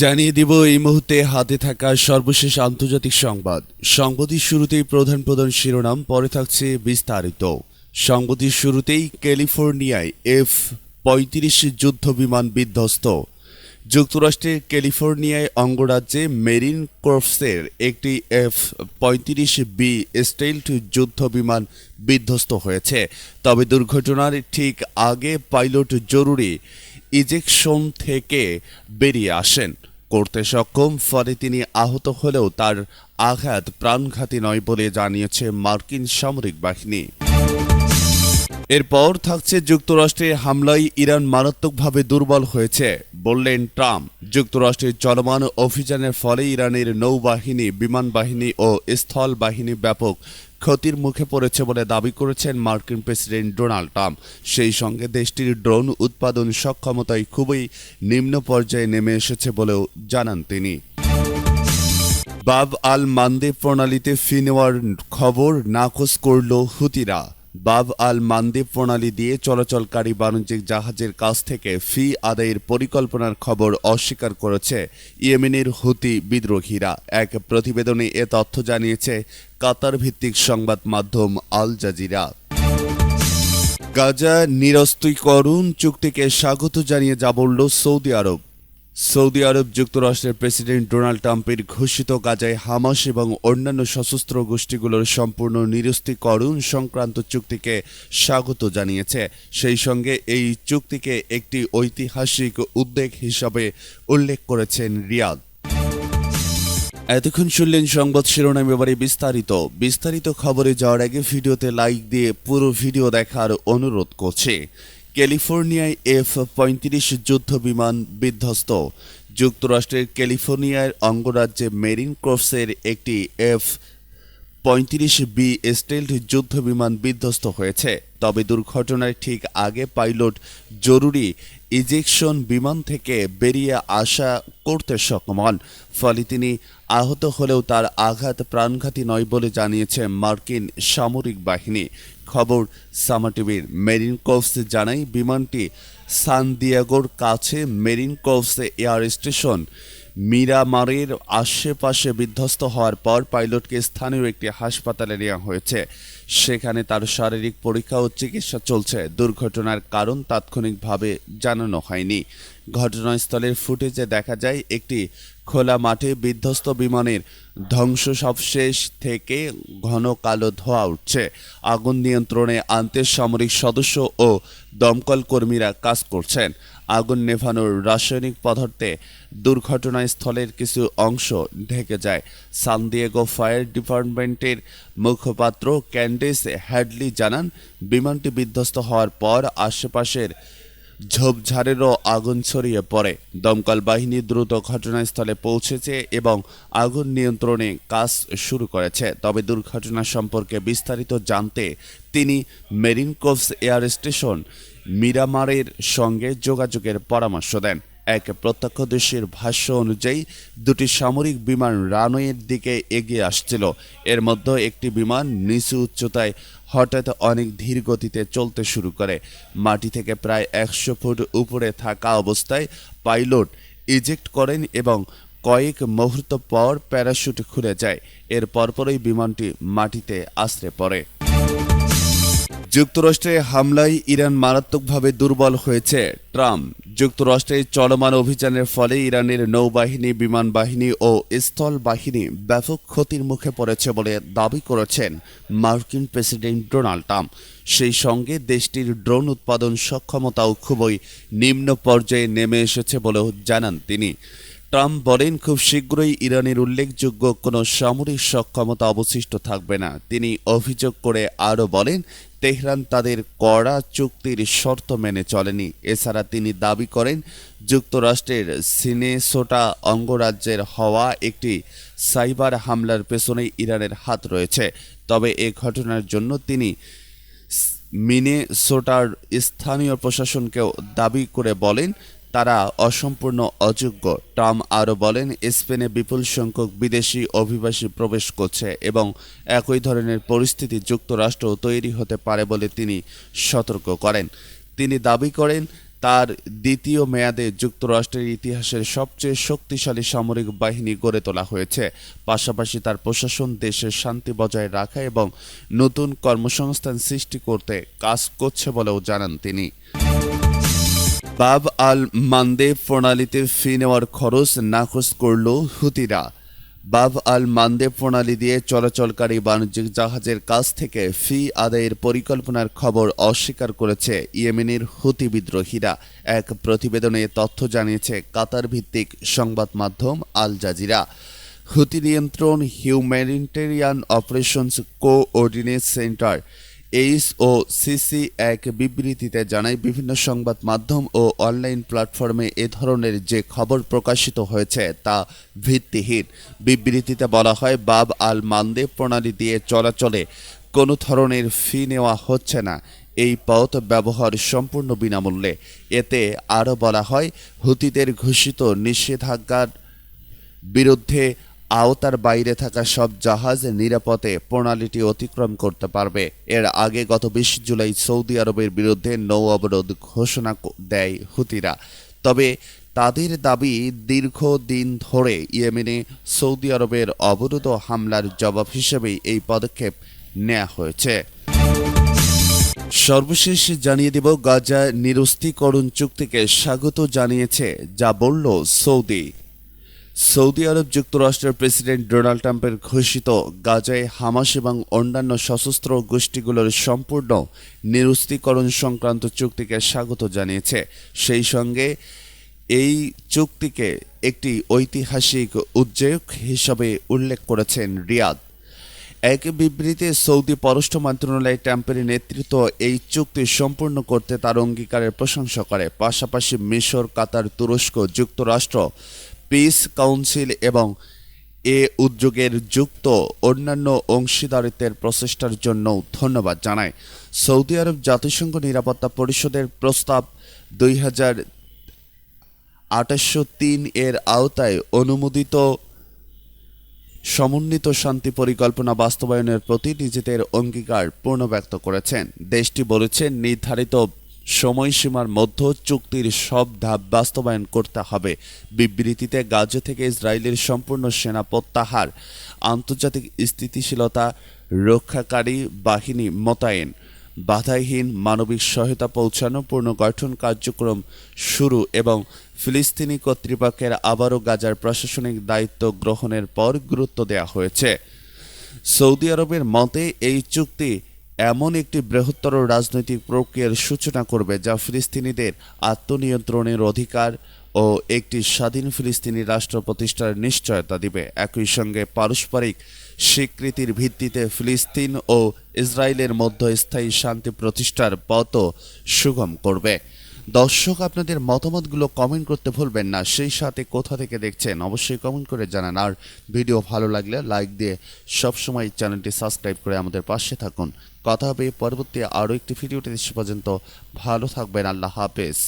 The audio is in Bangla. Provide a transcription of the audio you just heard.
জানিয়ে দিব এই মুহূর্তে হাতে থাকা সর্বশেষ আন্তর্জাতিক সংবাদের শুরুতেই প্রধান শিরোনাম, পরে থাকছে বিস্তারিত। সংবাদের শুরুতেই ক্যালিফোর্নিয়ায় F-35 যুদ্ধ বিমান বিধ্বস্ত। যুক্তরাষ্ট্রের ক্যালিফোর্নিয়ায় অঙ্গরাজ্যে মেরিন কর্পসের একটি F-35B স্টেলথ যুদ্ধ বিমান বিধ্বস্ত হয়েছে। তবে দুর্ঘটনার ঠিক আগে পাইলট জরুরি ইজেকশন থেকে বেরিয়ে আসেন করতে সক্ষম, ফলে তিনি আহত হলেও তার আঘাত প্রাণঘাতী নয় বলে জানিয়েছে মার্কিন সামরিক বাহিনী। এরপর থাকছে যুক্তরাষ্ট্রের হামলায় ইরান মারাত্মকভাবে দুর্বল হয়েছে বললেন ট্রাম্প। যুক্তরাষ্ট্রের চলমান অভিযানের ফলে ইরানের নৌবাহিনী, বিমান বাহিনী ও স্থল বাহিনী ব্যাপক ক্ষতির মুখে পড়েছে বলে দাবি করেছেন মার্কিন প্রেসিডেন্ট ডোনাল্ড ট্রাম্প। সেই সঙ্গে দেশটির ড্রোন উৎপাদন সক্ষমতায় খুবই নিম্ন পর্যায়ে নেমে এসেছে বলেও জানান তিনি। বাব আল মান্দেব প্রণালীতে ফি নেওয়ার খবর নাকচ করল হুতিরা। বাব আল মান্দেব প্রণালী দিয়ে চলাচলকারী বাণিজ্যিক জাহাজের কাছ থেকে ফি আদায়ের পরিকল্পনার খবর অস্বীকার করেছে ইয়েমেনের হুতি বিদ্রোহীরা। এক প্রতিবেদনে এ তথ্য জানিয়েছে কাতার ভিত্তিক সংবাদ মাধ্যম আল জাজিরা। গাজা নিরস্ত্রীকরণ চুক্তিকে স্বাগত জানিয়ে যা বলল সৌদি আরব। সৌদি আরব যুক্তরাষ্ট্রের প্রেসিডেন্ট ডোনাল্ড ট্রাম্পের ঘোষিত গাজায় হামাস এবং অন্যান্য সশস্ত্র গোষ্ঠীগুলোর সম্পূর্ণ নিরস্ত্রীকরণ সংক্রান্ত চুক্তিকে স্বাগত জানিয়েছে। সেই সঙ্গে এই চুক্তিকে একটি ঐতিহাসিক উদ্বেগ হিসাবে উল্লেখ করেছেন রিয়াদ। এতক্ষণ শুনলেন সংবাদ শিরোনাম, এবারে বিস্তারিত খবরে যাওয়ার আগে ভিডিওতে লাইক দিয়ে পুরো ভিডিও দেখার অনুরোধ করছি। ক্যালিফোর্নিয়ায় F-35 যুদ্ধ বিমান বিধ্বস্ত। যুক্তরাষ্ট্রের ক্যালিফোর্নিয়ার অঙ্গরাজ্যে মেরিন কর্পসের একটি F-35B স্টেলথ যুদ্ধ বিমান বিধ্বস্ত হয়েছে। তবে দুর্ঘটনার ঠিক আগে পাইলট জরুরি ইজেকশন বিমান থেকে বেরিয়ে আসা করতে সক্ষম হন, ফলে তিনি আহত হলেও তার আঘাত প্রাণঘাতী নয় বলে জানিয়েছে মার্কিন সামরিক বাহিনী। খবর সামা টিভির। মেরিন কর্পস জানায় বিমানটি সান দিয়েগোর কাছে মেরিন কর্পস এয়ার স্টেশন মিরামারের আশেপাশে বিধ্বস্ত হওয়ার পর পাইলটকে স্থানীয় একটি হাসপাতালে নেওয়া হয়েছে। সেখানে তার শারীরিক পরীক্ষা ও চিকিৎসা চলছে। দুর্ঘটনার কারণ তাৎক্ষণিকভাবে জানানো হয়নি। ঘটনাস্থলের ফুটেজে দেখা যায় একটি খোলা মাঠে বিধ্বস্ত বিমানের ধ্বংসাবশেষ থেকে ঘন কালো ধোঁয়া উঠছে। আগুন নিয়ন্ত্রণে আনতে সামরিক সদস্য ও দমকল কর্মীরা কাজ করছেন। আগুন নেভানোর রাসায়নিক পদার্থে দুর্ঘটনাস্থলের কিছু অংশ ঢেকে যায়। সান দিয়েগো ফায়ার ডিপার্টমেন্টের মুখপাত্র ক্যান্ডিস হ্যাডলি জানান, বিমানটি বিধ্বস্ত হওয়ার পর আশেপাশের ঝোপঝাড়েরও আগুন ছড়িয়ে পড়ে। দমকল বাহিনী দ্রুত ঘটনাস্থলে পৌঁছেছে এবং আগুন নিয়ন্ত্রণে কাজ শুরু করেছে। তবে দুর্ঘটনা সম্পর্কে বিস্তারিত জানতে তিনি মেরিন কর্পস এয়ার স্টেশন মিরামারের সঙ্গে যোগাযোগের পরামর্শ দেন। এক প্রত্যক্ষদর্শীর ভাষ্য অনুযায়ী দুটি সামরিক বিমান রানওয়ের দিকে এগিয়ে আসছিল। এর মধ্যে একটি বিমান নিচু উচ্চতায় হঠাৎ অনেক ধীর গতিতে চলতে শুরু করে। মাটি থেকে প্রায় 100 ফুট উপরে থাকা অবস্থায় পাইলট ইজেক্ট করেন এবং কয়েক মুহূর্ত পর প্যারাশুট খুলে যায়। এর পরপরই বিমানটি মাটিতে আছড়ে পড়ে। যুক্তরাষ্ট্রের হামলায় ইরান মারাত্মকভাবে দুর্বল হয়েছে ট্রাম্প। যুক্তরাষ্ট্রের চলমান অভিযানের ফলে ইরানের নৌবাহিনী, বিমান বাহিনী ও স্থল বাহিনী ব্যাপক ক্ষতির মুখে পড়েছে বলে দাবি করেছেন মার্কিন প্রেসিডেন্ট ডোনাল্ড ট্রাম্প। সেই সঙ্গে দেশটির ড্রোন উৎপাদন সক্ষমতাও খুবই নিম্ন পর্যায়ে নেমে এসেছে বলেও জানান তিনি। ট্রাম্প বলেন, খুব শীঘ্রই ইরানের উল্লেখযোগ্য কোনো সামরিক সক্ষমতা অবশিষ্ট থাকবে না। তিনি অভিযোগ করে আরও বলেন, তেহরান তাদের কড়া চুক্তির শর্ত মেনে চলেনি। এছাড়া তিনি দাবি করেন, যুক্তরাষ্ট্রের মিনেসোটা অঙ্গরাজ্যের হওয়া একটি সাইবার হামলার পেছনেই ইরানের হাত রয়েছে। তবে এ ঘটনার জন্য তিনি মিনেসোটার স্থানীয় প্রশাসনকেও দাবি করে বলেন, তারা অসম্পূর্ণ অযোগ্য। ট্রাম্প আরও বলেন, স্পেনে বিপুল সংখ্যক বিদেশি অভিবাসী প্রবেশ করছে এবং একই ধরনের পরিস্থিতি যুক্তরাষ্ট্র তৈরি হতে পারে বলে তিনি সতর্ক করেন। তিনি দাবি করেন, তার দ্বিতীয় মেয়াদে যুক্তরাষ্ট্রের ইতিহাসের সবচেয়ে শক্তিশালী সামরিক বাহিনী গড়ে তোলা হয়েছে। পাশাপাশি তার প্রশাসন দেশের শান্তি বজায় রাখা এবং নতুন কর্মসংস্থান সৃষ্টি করতে কাজ করছে বলেও জানান তিনি। বাব আল মানদেব প্রণালীতে ফি নেওয়ার খরচ নাকচ করল হুতিরা। বাব আল মানদেব প্রণালী দিয়ে চলাচলকারী বাণিজ্যিক জাহাজের কাছ থেকে ফি আদায়ের পরিকল্পনার খবর অস্বীকার করেছে ইয়েমেনের হুতি বিদ্রোহীরা। এক প্রতিবেদনে তথ্য জানিয়েছে কাতার ভিত্তিক সংবাদ মাধ্যম আল জাজিরা। হুতি নিয়ন্ত্রণ humanitarian operations coordinate center HOCC এক বিবৃতিতে জানায়, বিভিন্ন সংবাদ মাধ্যম ও অনলাইন প্ল্যাটফর্মে এ ধরনের যে খবর প্রকাশিত হয়েছে তা ভিত্তিহীন। বিবৃতিতে বলা হয়, বাব আল মানদেব প্রণালী দিয়ে চলাচলে কোনো ধরনের ফি নেওয়া হচ্ছে না। এই পথ ব্যবহার সম্পূর্ণ বিনামূল্যে। এতে আরও বলা হয়, হুতিদের ঘোষিত নিষেধাজ্ঞার বিরুদ্ধে আওতার বাইরে থাকা সব জাহাজ নিরাপদে প্রণালীটি অতিক্রম করতে পারবে। এর আগে গত 20 জুলাই সৌদি আরবের বিরুদ্ধে নৌ অবরোধ ঘোষণা দেয় হুতিরা। তবে তাদের দাবি, দীর্ঘদিন ধরে ইয়েমেনে সৌদি আরবের অবরোধ ও হামলার জবাব হিসেবেই এই পদক্ষেপ নেওয়া হয়েছে। সর্বশেষ জানিয়ে দেব, গাজা নিরস্ত্রীকরণ চুক্তিকে স্বাগত জানিয়েছে যা বলল সৌদি। সৌদি আরব যুক্তরাষ্ট্রের প্রেসিডেন্ট ডোনাল্ড ট্রাম্পের ঘোষিত গাজায় হামাস এবং অন্যান্য সশস্ত্র গোষ্ঠীগুলোর সম্পূর্ণ নিরস্ত্রীকরণ সংক্রান্ত চুক্তিকে স্বাগত জানিয়েছে। সেই সঙ্গে এই চুক্তিকে একটি ঐতিহাসিক উদ্যোগ হিসাবে উল্লেখ করেছেন রিয়াদ। এক বিবৃতিতে সৌদি পররাষ্ট্র মন্ত্রণালয় ট্রাম্পের নেতৃত্ব এই চুক্তি সম্পূর্ণ করতে তার অঙ্গীকারের প্রশংসা করে। পাশাপাশি মিশর, কাতার, তুরস্ক, যুক্তরাষ্ট্র, পিস কাউন্সিল এবং এ উদ্যোগের যুক্ত অন্যান্য অংশীদারিত্বের প্রচেষ্টার জন্য ধন্যবাদ জানায়। সৌদি আরব জাতিসংঘ নিরাপত্তা পরিষদের প্রস্তাব 2023 এর আওতায় অনুমোদিত সমন্বিত শান্তি পরিকল্পনা বাস্তবায়নের প্রতি নিজেদের অঙ্গীকার পুনর্ব্যক্ত করেছেন। দেশটি বলেছে, নির্ধারিত সময়সীমার মধ্যে চুক্তির সব ধাপ বাস্তবায়ন করতে হবে। বিবৃতিতে গাজা থেকে ইসরায়েলের সম্পূর্ণ সেনা প্রত্যাহার, আন্তর্জাতিক স্থিতিশীলতা রক্ষাকারী বাহিনী মোতায়েন, বাধাহীন মানবিক সহায়তা পৌঁছানো, পুনর্গঠন কার্যক্রম শুরু এবং ফিলিস্তিনি কর্তৃপক্ষের আবারও গাজার প্রশাসনিক দায়িত্ব গ্রহণের পর গুরুত্ব দেওয়া হয়েছে। সৌদি আরবের মতে, এই চুক্তি এমন একটি বৃহত্তর রাজনৈতিক প্রক্রিয়ার সূচনা করবে যা ফিলিস্তিনিদের আত্মনিয়ন্ত্রণের অধিকার ও একটি স্বাধীন ফিলিস্তিনি রাষ্ট্র প্রতিষ্ঠার নিশ্চয়তা দিবে। একই সঙ্গে পারস্পরিক স্বীকৃতির ভিত্তিতে ফিলিস্তিন ও ইসরায়েলের মধ্যে স্থায়ী শান্তি প্রতিষ্ঠার পথও সুগম করবে। দর্শক, আপনাদের মতামতগুলো কমেন্ট করতে ভুলবেন না। সেই সাথে কোথা থেকে দেখছেন অবশ্যই কমেন্ট করে জানান। আর ভিডিও ভালো লাগলে লাইক দিয়ে সবসময় চ্যানেলটি সাবস্ক্রাইব করে আমাদের পাশে থাকুন। কথা হবে পরবর্তী আরও একটি ভিডিওতে। সে পর্যন্ত ভালো থাকবেন। আল্লাহ হাফেজ।